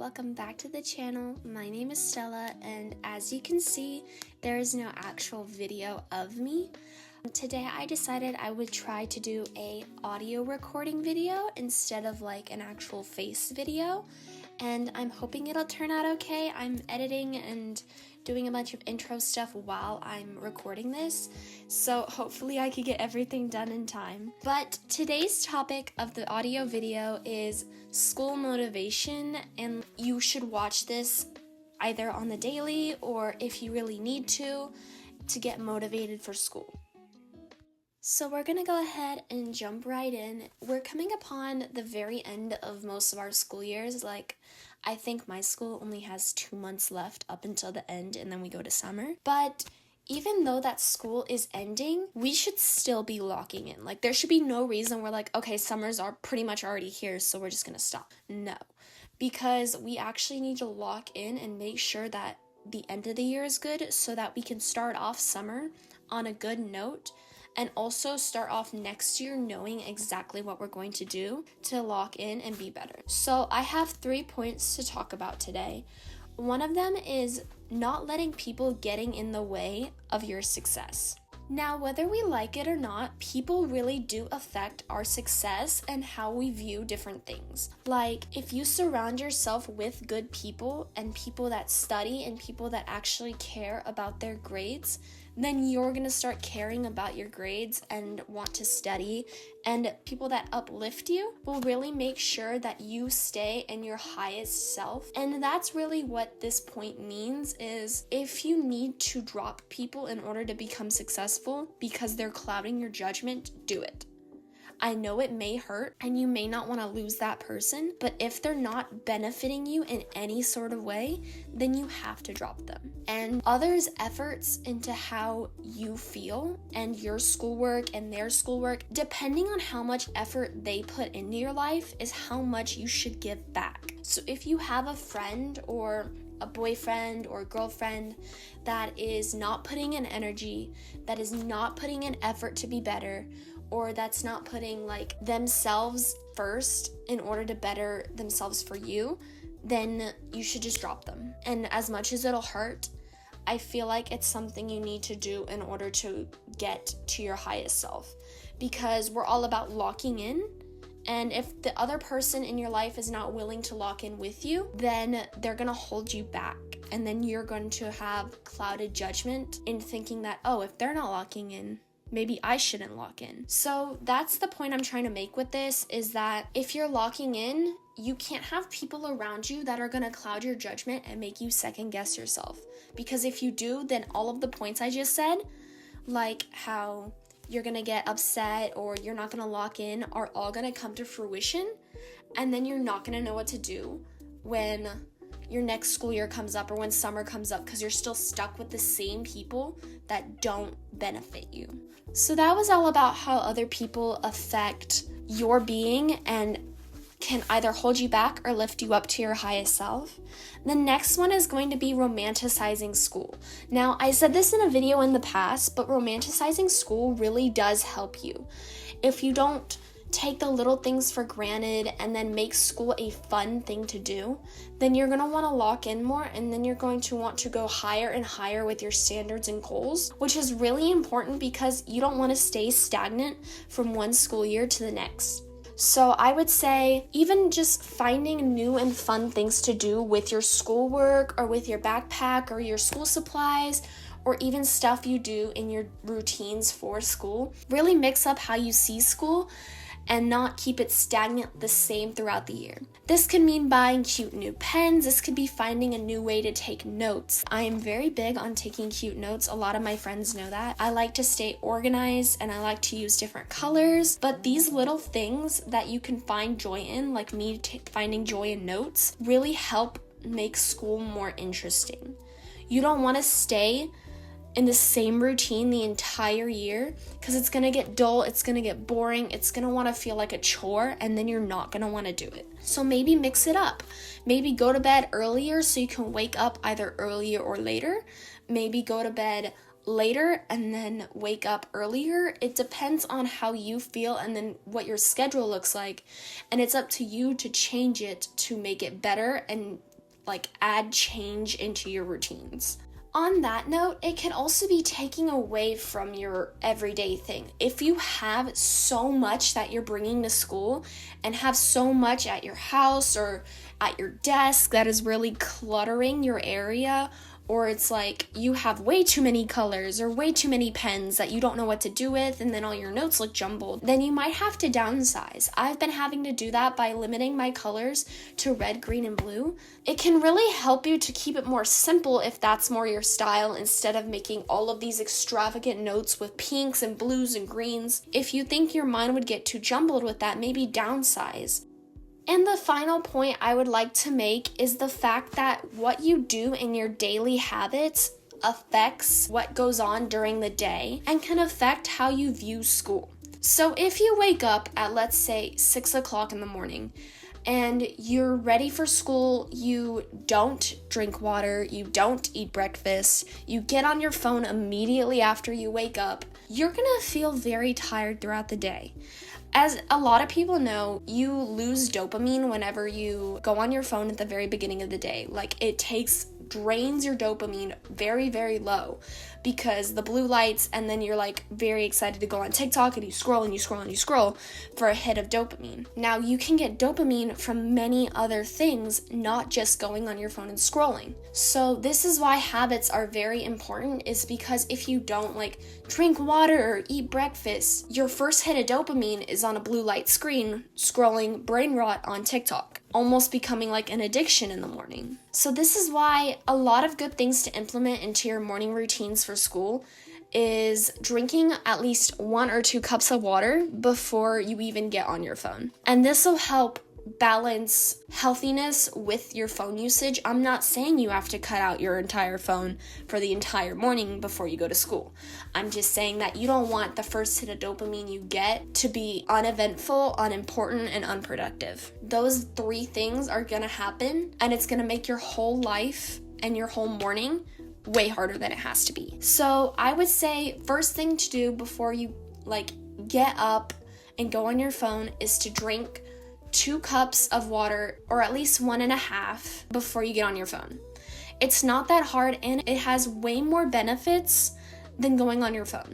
welcome back to the channel. My name is Stella, and as you can see, there is no actual video of me. Today I decided I would try to do a audio recording video instead of like an actual face video, and I'm hoping it'll turn out okay. I'm editing and doing a bunch of intro stuff while I'm recording this, so hopefully I could get everything done in time. But today's topic of the audio video is school motivation, and you should watch this either on the daily or if you really need to get motivated for school. So we're gonna go ahead and jump right in. We're coming upon the very end of most of our school years. I think my school only has 2 months left up until the end, and then we go to summer. But even though that school is ending, we should still be locking in. There should be no reason we're okay, summers are pretty much already here, so we're just gonna stop. No, because we actually need to lock in and make sure that the end of the year is good so that we can start off summer on a good note, and also start off next year knowing exactly what we're going to do to lock in and be better. So I have 3 points to talk about today. One of them is not letting people getting in the way of your success. Now, whether we like it or not, people really do affect our success and how we view different things. If you surround yourself with good people and people that study and people that actually care about their grades, then you're going to start caring about your grades and want to study, and people that uplift you will really make sure that you stay in your highest self. And that's really what this point means, is if you need to drop people in order to become successful because they're clouding your judgment, do it. I know it may hurt and you may not want to lose that person, but if they're not benefiting you in any sort of way, then you have to drop them. And others' efforts into how you feel and your schoolwork and their schoolwork, depending on how much effort they put into your life, is how much you should give back. So if you have a friend or a boyfriend or girlfriend that is not putting in energy, that is not putting in effort to be better, or that's not putting themselves first in order to better themselves for you, then you should just drop them. And as much as it'll hurt, I feel like it's something you need to do in order to get to your highest self, because we're all about locking in. And if the other person in your life is not willing to lock in with you, then they're gonna hold you back. And then you're going to have clouded judgment in thinking that, oh, if they're not locking in, maybe I shouldn't lock in. So that's the point I'm trying to make with this, is that if you're locking in, you can't have people around you that are gonna cloud your judgment and make you second guess yourself. Because if you do, then all of the points I just said, like how you're gonna get upset or you're not gonna lock in, are all gonna come to fruition, and then you're not gonna know what to do when your next school year comes up or when summer comes up, because you're still stuck with the same people that don't benefit you. So that was all about how other people affect your being and can either hold you back or lift you up to your highest self. The next one is going to be romanticizing school. Now, I said this in a video in the past, but romanticizing school really does help you. If you don't take the little things for granted and then make school a fun thing to do, then you're going to want to lock in more, and then you're going to want to go higher and higher with your standards and goals, which is really important because you don't want to stay stagnant from one school year to the next. So I would say even just finding new and fun things to do with your schoolwork or with your backpack or your school supplies, or even stuff you do in your routines for school, really mix up how you see school and not keep it stagnant the same throughout the year. This could mean buying cute new pens. This could be finding a new way to take notes. I am very big on taking cute notes. A lot of my friends know that. I like to stay organized and I like to use different colors, but these little things that you can find joy in, like me finding joy in notes, really help make school more interesting. You don't want to stay in the same routine the entire year, because it's going to get dull, it's going to get boring, it's going to want to feel like a chore, and then you're not going to want to do it. So maybe mix it up. Maybe go to bed earlier so you can wake up either earlier or later. Maybe go to bed later and then wake up earlier. It depends on how you feel and then what your schedule looks like, and it's up to you to change it to make it better and like add change into your routines. On that note, it can also be taking away from your everyday thing. If you have so much that you're bringing to school and have so much at your house or at your desk that is really cluttering your area, or it's like you have way too many colors or way too many pens that you don't know what to do with, and then all your notes look jumbled, then you might have to downsize. I've been having to do that by limiting my colors to red, green, and blue. It can really help you to keep it more simple if that's more your style, instead of making all of these extravagant notes with pinks and blues and greens. If you think your mind would get too jumbled with that, maybe downsize. And the final point I would like to make is the fact that what you do in your daily habits affects what goes on during the day and can affect how you view school. So if you wake up at, let's say, 6 o'clock in the morning and you're ready for school, you don't drink water, you don't eat breakfast, you get on your phone immediately after you wake up, you're gonna feel very tired throughout the day. As a lot of people know, you lose dopamine whenever you go on your phone at the very beginning of the day. Like, it drains your dopamine very, very low because the blue lights, and then you're like very excited to go on TikTok and you scroll and you scroll and you scroll for a hit of dopamine. Now, you can get dopamine from many other things, not just going on your phone and scrolling. So this is why habits are very important, is because if you don't like drink water or eat breakfast, your first hit of dopamine is on a blue light screen scrolling brain rot on TikTok, almost becoming like an addiction in the morning. So this is why a lot of good things to implement into your morning routines for school is drinking at least 1 or 2 cups of water before you even get on your phone. And this will help balance healthiness with your phone usage. I'm not saying you have to cut out your entire phone for the entire morning before you go to school. I'm just saying that you don't want the first hit of dopamine you get to be uneventful, unimportant, and unproductive. Those 3 things are gonna happen, and it's gonna make your whole life and your whole morning way harder than it has to be. So I would say first thing to do before you get up and go on your phone is to drink 2 cups of water, or at least 1.5 before you get on your phone. It's not that hard, and it has way more benefits than going on your phone.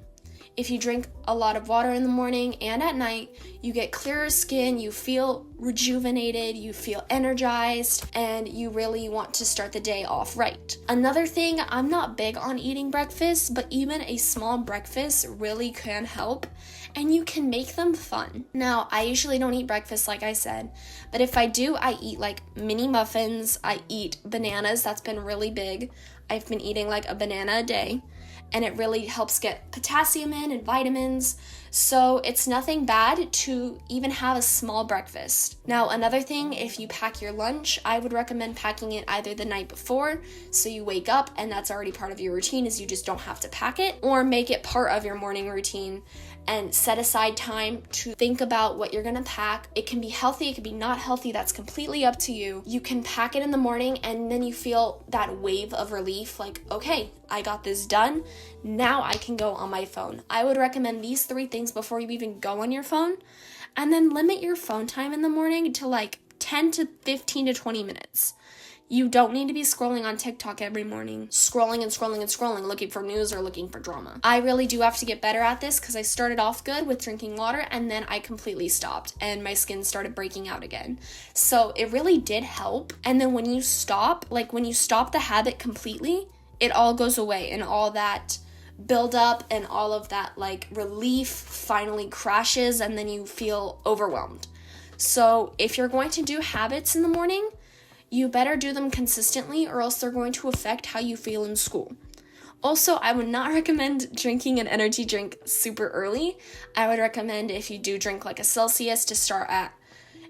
If you drink a lot of water in the morning and at night, you get clearer skin, you feel rejuvenated, you feel energized, and you really want to start the day off right. Another thing, I'm not big on eating breakfast, but even a small breakfast really can help, and you can make them fun. Now, I usually don't eat breakfast like I said, but if I do, I eat like mini muffins, I eat bananas, that's been really big. I've been eating like a banana a day, and it really helps get potassium in and vitamins. So it's nothing bad to even have a small breakfast. Now, another thing, if you pack your lunch, I would recommend packing it either the night before, so you wake up and that's already part of your routine, is you just don't have to pack it, or make it part of your morning routine and set aside time to think about what you're gonna pack. It can be healthy, it can be not healthy, that's completely up to you. You can pack it in the morning and then you feel that wave of relief, like, okay, I got this done, now I can go on my phone. I would recommend these 3 things before you even go on your phone, and then limit your phone time in the morning to like 10 to 15 to 20 minutes. You don't need to be scrolling on TikTok every morning, scrolling and scrolling and scrolling, looking for news or looking for drama. I really do have to get better at this because I started off good with drinking water and then I completely stopped and my skin started breaking out again. So it really did help. And then when you stop the habit completely, it all goes away, and all that build up and all of that like relief finally crashes, and then you feel overwhelmed. So if you're going to do habits in the morning, you better do them consistently, or else they're going to affect how you feel in school. Also, I would not recommend drinking an energy drink super early. I would recommend, if you do drink like a Celsius, to start at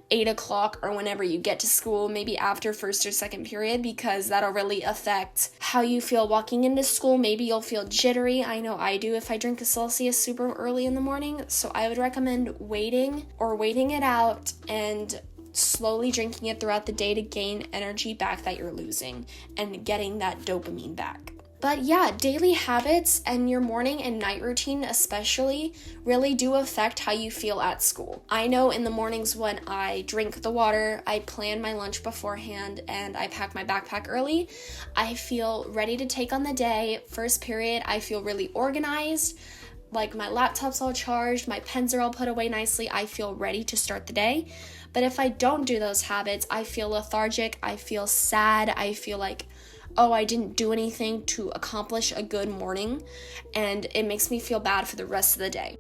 8 o'clock or whenever you get to school, maybe after first or second period, because that'll really affect how you feel walking into school. Maybe you'll feel jittery. I know I do if I drink a Celsius super early in the morning. So I would recommend waiting it out and slowly drinking it throughout the day to gain energy back that you're losing and getting that dopamine back. But yeah, daily habits and your morning and night routine especially really do affect how you feel at school. I know in the mornings when I drink the water, I plan my lunch beforehand, and I pack my backpack early, I feel ready to take on the day. First period, I feel really organized. Like my laptop's all charged, my pens are all put away nicely, I feel ready to start the day. But if I don't do those habits, I feel lethargic, I feel sad, I feel like, oh, I didn't do anything to accomplish a good morning, and it makes me feel bad for the rest of the day.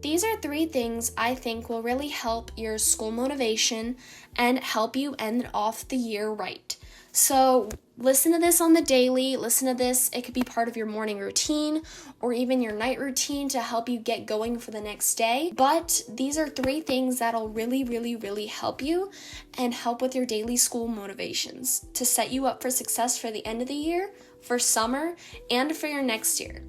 These are 3 things I think will really help your school motivation and help you end off the year right. So listen to this on the daily, listen to this, it could be part of your morning routine or even your night routine to help you get going for the next day. But these are 3 things that'll really help you and help with your daily school motivations to set you up for success for the end of the year, for summer, and for your next year.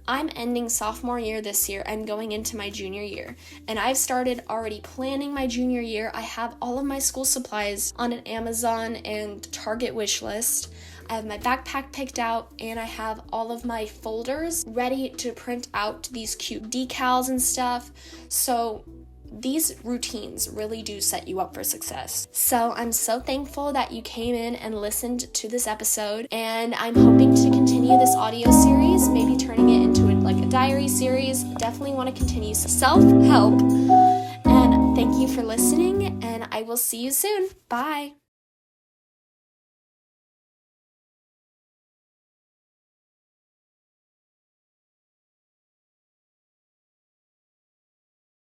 I'm ending sophomore year this year and going into my junior year, and I've started already planning my junior year. I have all of my school supplies on an Amazon and Target wish list. I have my backpack picked out, and I have all of my folders ready to print out these cute decals and stuff. So these routines really do set you up for success. So I'm so thankful that you came in and listened to this episode, and I'm hoping to continue this audio series, maybe turning it into like a diary series. Definitely want to continue self-help. And thank you for listening, and I will see you soon. Bye.